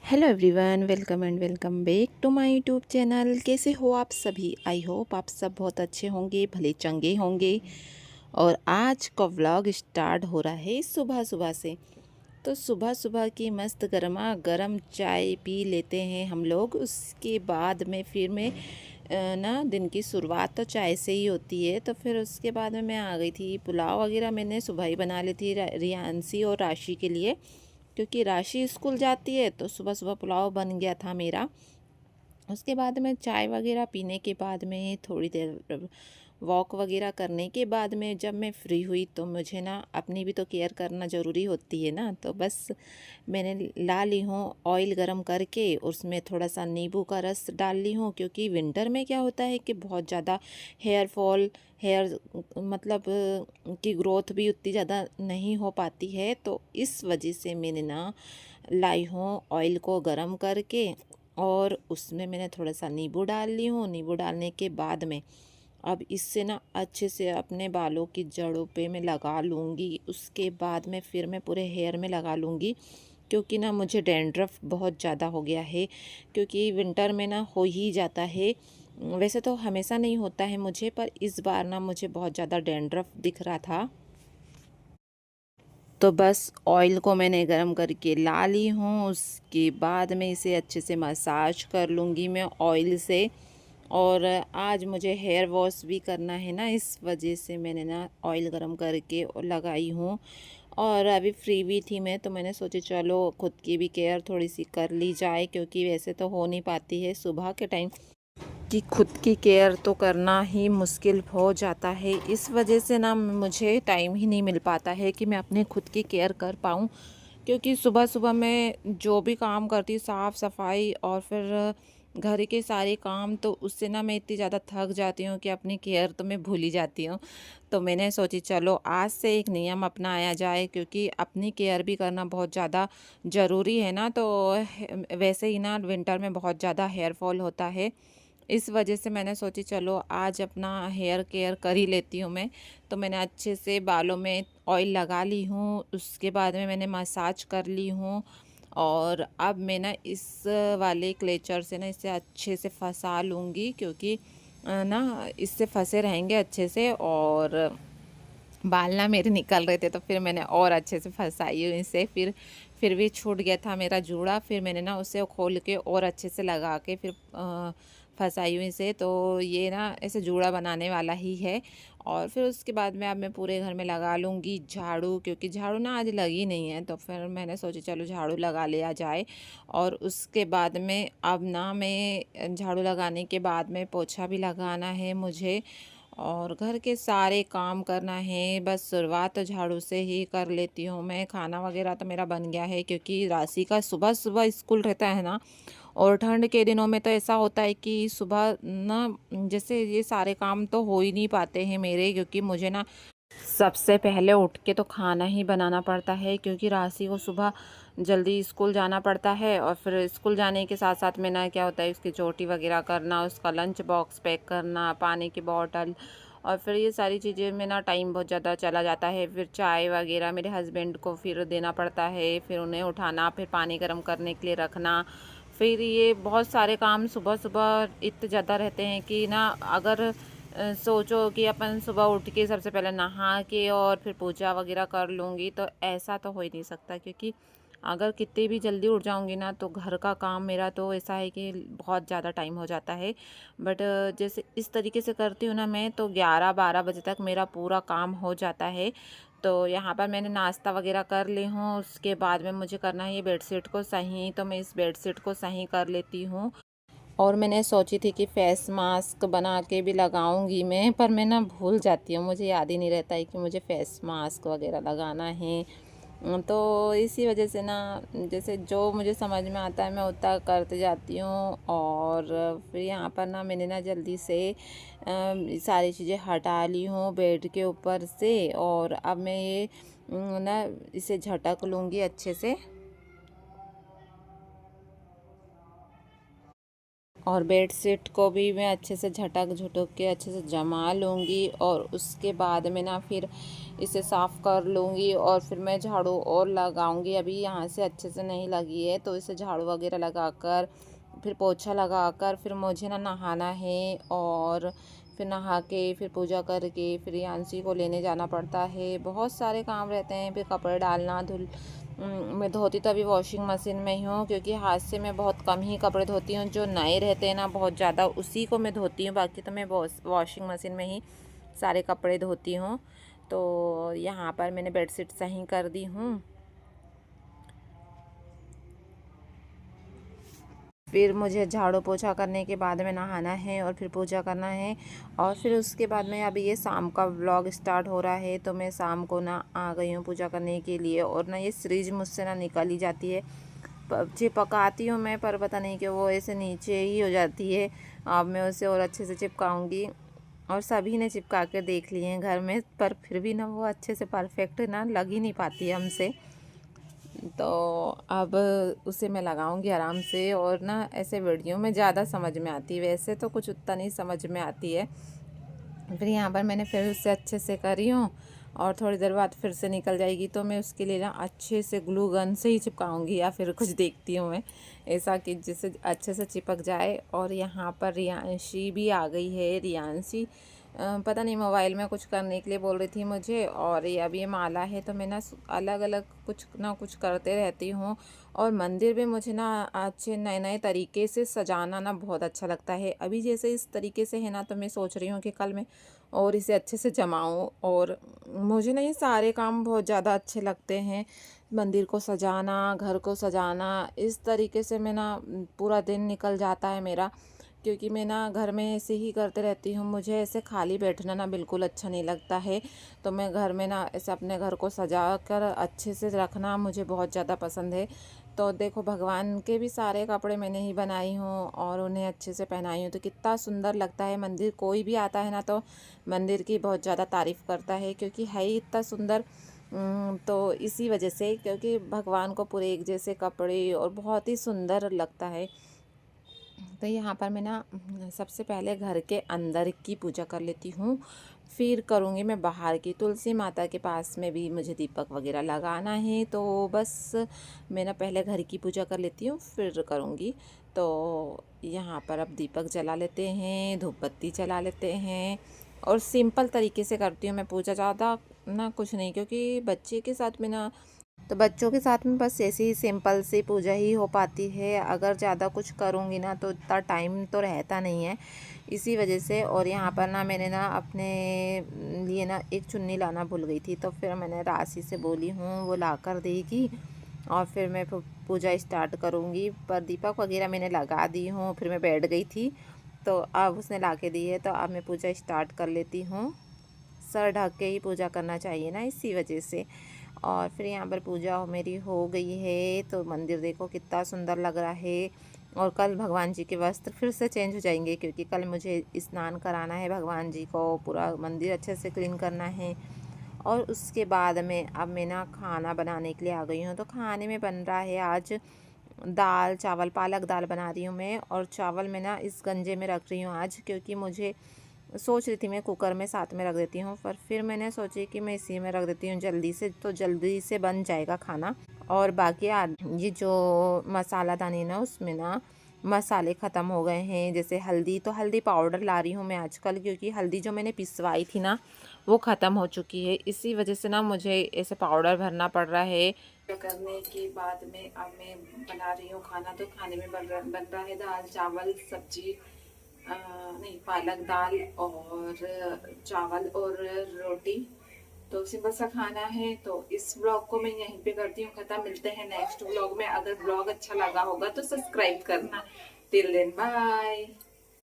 Hello everyone, welcome and welcome back to my YouTube channel. कैसे हो आप सभी? आई होप आप सब बहुत अच्छे होंगे, भले चंगे होंगे। और आज का व्लॉग स्टार्ट हो रहा है सुबह सुबह से। तो सुबह सुबह की मस्त गर्मा गर्म चाय पी लेते हैं हम लोग। उसके बाद में फिर मैं ना दिन की शुरुआत तो चाय से ही होती है। तो फिर उसके बाद में मैं आ गई थी। पुलाव वगैरह मैंने सुबह ही बना ली थी रियांसी और राशि के लिए, क्योंकि राशि स्कूल जाती है। तो सुबह सुबह पुलाव बन गया था मेरा। उसके बाद में चाय वगैरह पीने के बाद में थोड़ी देर वॉक वगैरह करने के बाद में जब मैं फ्री हुई तो मुझे ना अपनी भी तो केयर करना ज़रूरी होती है ना। तो बस मैंने ला ली हूँ ऑयल गरम करके, उसमें थोड़ा सा नींबू का रस डाल ली हूँ। क्योंकि विंटर में क्या होता है कि बहुत ज़्यादा हेयर फॉल, हेयर मतलब की ग्रोथ भी उतनी ज़्यादा नहीं हो पाती है। तो इस वजह से मैंने ना लाई हूँ ऑयल को गरम करके, और उसमें मैंने थोड़ा सा नींबू डाल ली हूँ। नींबू डालने के बाद में अब इससे ना अच्छे से अपने बालों की जड़ों पे मैं लगा लूँगी। उसके बाद में फिर मैं पूरे हेयर में लगा लूँगी, क्योंकि ना मुझे डैंड्रफ बहुत ज़्यादा हो गया है। क्योंकि विंटर में ना हो ही जाता है। वैसे तो हमेशा नहीं होता है मुझे, पर इस बार ना मुझे बहुत ज़्यादा डैंड्रफ दिख रहा था। तो बस ऑयल को मैंने गरम करके ला ली हूँ। उसके बाद में इसे अच्छे से मसाज कर लूँगी मैं ऑयल से। और आज मुझे हेयर वॉश भी करना है ना, इस वजह से मैंने ना ऑयल गरम करके और लगाई हूँ। और अभी फ्री भी थी मैं, तो मैंने सोची चलो खुद की भी केयर थोड़ी सी कर ली जाए, क्योंकि वैसे तो हो नहीं पाती है सुबह के टाइम कि खुद की केयर तो करना ही मुश्किल हो जाता है। इस वजह से ना मुझे टाइम ही नहीं मिल पाता है कि मैं अपने खुद की केयर कर पाऊँ। क्योंकि सुबह सुबह मैं जो भी काम करती, साफ़ सफाई और फिर घर के सारे काम, तो उससे ना मैं इतनी ज़्यादा थक जाती हूँ कि अपनी केयर तो मैं भूल ही जाती हूँ। तो मैंने सोची चलो आज से एक नियम अपनाया जाए, क्योंकि अपनी केयर भी करना बहुत ज़्यादा ज़रूरी है ना। तो वैसे ही ना विंटर में बहुत ज़्यादा हेयर फॉल होता है। इस वजह से मैंने सोची चलो आज अपना हेयर केयर कर ही लेती हूँ मैं। तो मैंने अच्छे से बालों में ऑयल लगा ली हूँ। उसके बाद में मैंने मसाज कर ली हूँ। और अब मैं ना इस वाले क्लेचर से ना इसे अच्छे से फंसा लूँगी, क्योंकि ना इससे फंसे रहेंगे अच्छे से। और बाल ना मेरे निकल रहे थे, तो फिर मैंने और अच्छे से फंसाई हूँ इसे। फिर भी छूट गया था मेरा जूड़ा। फिर मैंने ना उसे खोल के और अच्छे से लगा के फिर फंसाई हूँ इसे। तो ये ना ऐसे जूड़ा बनाने वाला ही है। और फिर उसके बाद में अब मैं पूरे घर में लगा लूँगी झाड़ू, क्योंकि झाड़ू ना आज लगी नहीं है। तो फिर मैंने सोचा चलो झाड़ू लगा लिया जाए। और उसके बाद में अब ना मैं झाड़ू लगाने के बाद में पोछा भी लगाना है मुझे, और घर के सारे काम करना है। बस शुरुआत तो झाड़ू से ही कर लेती हूँ मैं। खाना वगैरह तो मेरा बन गया है, क्योंकि राशि का सुबह सुबह स्कूल रहता है ना। और ठंड के दिनों में तो ऐसा होता है कि सुबह ना जैसे ये सारे काम तो हो ही नहीं पाते हैं मेरे, क्योंकि मुझे ना सबसे पहले उठ के तो खाना ही बनाना पड़ता है। क्योंकि राशि को सुबह जल्दी स्कूल जाना पड़ता है। और फिर स्कूल जाने के साथ साथ में ना क्या होता है, उसकी चोटी वगैरह करना, उसका लंच बॉक्स पैक करना, पानी की बॉटल, और फिर ये सारी चीज़ें में ना टाइम बहुत ज़्यादा चला जाता है। फिर चाय वगैरह मेरे हस्बैंड को फिर देना पड़ता है, फिर उन्हें उठाना, फिर पानी गर्म करने के लिए रखना। फिर ये बहुत सारे काम सुबह सुबह इतने ज़्यादा रहते हैं कि ना अगर सोचो कि अपन सुबह उठ के सबसे पहले नहा के और फिर पूजा वगैरह कर लूँगी, तो ऐसा तो हो ही नहीं सकता। क्योंकि अगर कितनी भी जल्दी उठ जाऊँगी ना, तो घर का काम मेरा तो ऐसा है कि बहुत ज़्यादा टाइम हो जाता है। बट जैसे इस तरीके से करती हूँ ना मैं, तो 11-12 बजे तक मेरा पूरा काम हो जाता है। तो यहाँ पर मैंने नाश्ता वगैरह कर ली हूँ। उसके बाद में मुझे करना है ये बेडशीट को सही, तो मैं इस बेडशीट को सही कर लेती हूँ। और मैंने सोची थी कि फेस मास्क बना के भी लगाऊंगी मैं, पर मैं ना भूल जाती हूँ, मुझे याद ही नहीं रहता है कि मुझे फेस मास्क वगैरह लगाना है। तो इसी वजह से ना जैसे जो मुझे समझ में आता है मैं उतना करते जाती हूँ। और फिर यहाँ पर ना मैंने ना जल्दी से सारी चीज़ें हटा ली हूँ बेड के ऊपर से। और अब मैं ये ना इसे झटक लूँगी अच्छे से। और बेडशीट को भी मैं अच्छे से झटक झुटक के अच्छे से जमा लूँगी और उसके बाद में ना फिर इसे साफ़ कर लूँगी और फिर मैं झाड़ू और लगाऊँगी। अभी यहाँ से अच्छे से नहीं लगी है तो इसे झाड़ू वगैरह लगाकर फिर पोछा लगाकर फिर मुझे ना नहाना है और फिर नहा के फिर पूजा करके फिर यांशी को लेने जाना पड़ता है। बहुत सारे काम रहते हैं, फिर कपड़े डालना मैं धोती तो अभी वॉशिंग मशीन में ही हूँ क्योंकि हाथ से मैं बहुत कम ही कपड़े धोती हूँ। जो नए रहते हैं ना बहुत ज़्यादा उसी को मैं धोती हूँ, बाकी तो मैं वॉशिंग मशीन में ही सारे कपड़े धोती हूँ। तो यहाँ पर मैंने बेडशीट सही कर दी हूँ। फिर मुझे झाड़ू पोछा करने के बाद में नहाना है और फिर पूजा करना है और फिर उसके बाद में अभी ये शाम का व्लॉग स्टार्ट हो रहा है। तो मैं शाम को ना आ गई हूँ पूजा करने के लिए और ना ये सीरीज मुझसे ना निकल ही जाती है। चिपकाती हूँ मैं, पर पता नहीं कि वो ऐसे नीचे ही हो जाती है। अब मैं उसे और अच्छे से चिपकाऊँगी और सभी ने चिपका के देख लिए हैं घर में, पर फिर भी ना वो अच्छे से परफेक्ट ना लग ही नहीं पाती है हमसे। तो अब उसे मैं लगाऊंगी आराम से और ना ऐसे वीडियो में ज़्यादा समझ में आती है, वैसे तो कुछ उतना नहीं समझ में आती है। फिर यहाँ पर मैंने फिर उससे अच्छे से करी हूँ और थोड़ी देर बाद फिर से निकल जाएगी तो मैं उसके लिए ना अच्छे से ग्लू गन से ही चिपकाऊंगी या फिर कुछ देखती हूँ मैं ऐसा कि जिससे अच्छे से चिपक जाए। और यहाँ पर रियांशी भी आ गई है। रियांशी पता नहीं मोबाइल में कुछ करने के लिए बोल रही थी मुझे, और ये अब ये माला है तो मैं ना अलग अलग कुछ ना कुछ करते रहती हूँ। और मंदिर भी मुझे ना अच्छे नए नए तरीके से सजाना ना बहुत अच्छा लगता है। अभी जैसे इस तरीके से है ना तो मैं सोच रही हूँ कि कल मैं और इसे अच्छे से जमाऊँ। और मुझे ना ये सारे काम बहुत ज़्यादा अच्छे लगते हैं, मंदिर को सजाना, घर को सजाना। इस तरीके से मैं ना पूरा दिन निकल जाता है मेरा, क्योंकि मैं ना घर में ऐसे ही करते रहती हूँ। मुझे ऐसे खाली बैठना ना बिल्कुल अच्छा नहीं लगता है। तो मैं घर में ना ऐसे अपने घर को सजा कर अच्छे से रखना मुझे बहुत ज़्यादा पसंद है। तो देखो भगवान के भी सारे कपड़े मैंने ही बनाई हूँ और उन्हें अच्छे से पहनाई हूँ, तो कितना सुंदर लगता है। मंदिर कोई भी आता है ना तो मंदिर की बहुत ज़्यादा तारीफ़ करता है, क्योंकि है ही इतना सुंदर। तो इसी वजह से, क्योंकि भगवान को पूरे एक जैसे कपड़े और बहुत ही सुंदर लगता है। तो यहाँ पर मैं ना सबसे पहले घर के अंदर की पूजा कर लेती हूँ, फिर करूँगी मैं बाहर की। तुलसी माता के पास में भी मुझे दीपक वगैरह लगाना है, तो बस मैं ना पहले घर की पूजा कर लेती हूँ फिर करूँगी। तो यहाँ पर अब दीपक जला लेते हैं, धूप बत्ती जला लेते हैं और सिंपल तरीके से करती हूँ मैं पूजा, ज़्यादा ना कुछ नहीं, क्योंकि बच्चे के साथ में ना, तो बच्चों के साथ में बस ऐसी ही सिंपल सी पूजा ही हो पाती है। अगर ज़्यादा कुछ करूँगी ना तो इतना टाइम तो रहता नहीं है, इसी वजह से। और यहाँ पर ना मैंने ना अपने लिए ना एक चुन्नी लाना भूल गई थी, तो फिर मैंने राशि से बोली हूँ वो ला कर देगी और फिर मैं पूजा स्टार्ट करूँगी। पर दीपक वगैरह मैंने लगा दी हूँ, फिर मैं बैठ गई थी तो अब उसने ला के दी है, तो अब मैं पूजा स्टार्ट कर लेती हूँ। सर ढक के ही पूजा करना चाहिए ना, इसी वजह से। और फिर यहाँ पर पूजा मेरी हो गई है, तो मंदिर देखो कितना सुंदर लग रहा है। और कल भगवान जी के वस्त्र फिर से चेंज हो जाएंगे, क्योंकि कल मुझे स्नान कराना है भगवान जी को, पूरा मंदिर अच्छे से क्लीन करना है। और उसके बाद में अब मैं ना खाना बनाने के लिए आ गई हूँ। तो खाने में बन रहा है आज दाल चावल, पालक दाल बना रही हूँ मैं। और चावल मैं ना इस गंजे में रख रही हूँ आज, क्योंकि मुझे सोच रही थी मैं कुकर में साथ में रख देती हूँ, पर फिर मैंने सोची कि मैं इसी में रख देती हूँ जल्दी से, तो जल्दी से बन जाएगा खाना। और बाकी ये जो मसाला दानी ना उसमें ना मसाले ख़त्म हो गए हैं। जैसे हल्दी, तो हल्दी पाउडर ला रही हूँ मैं आजकल, क्योंकि हल्दी जो मैंने पिसवाई थी ना वो ख़त्म हो चुकी है, इसी वजह से ना मुझे ऐसे पाउडर भरना पड़ रहा है। करने के बाद में अब मैं बना रही हूँ खाना। तो खाने में बन रहा है दाल चावल सब्जी, नहीं पालक दाल और चावल और रोटी। तो सिंपल सा खाना है। तो इस ब्लॉग को मैं यहीं पे करती हूँ खत्म। मिलते हैं नेक्स्ट ब्लॉग में। अगर ब्लॉग अच्छा लगा होगा तो सब्सक्राइब करना। Till then bye.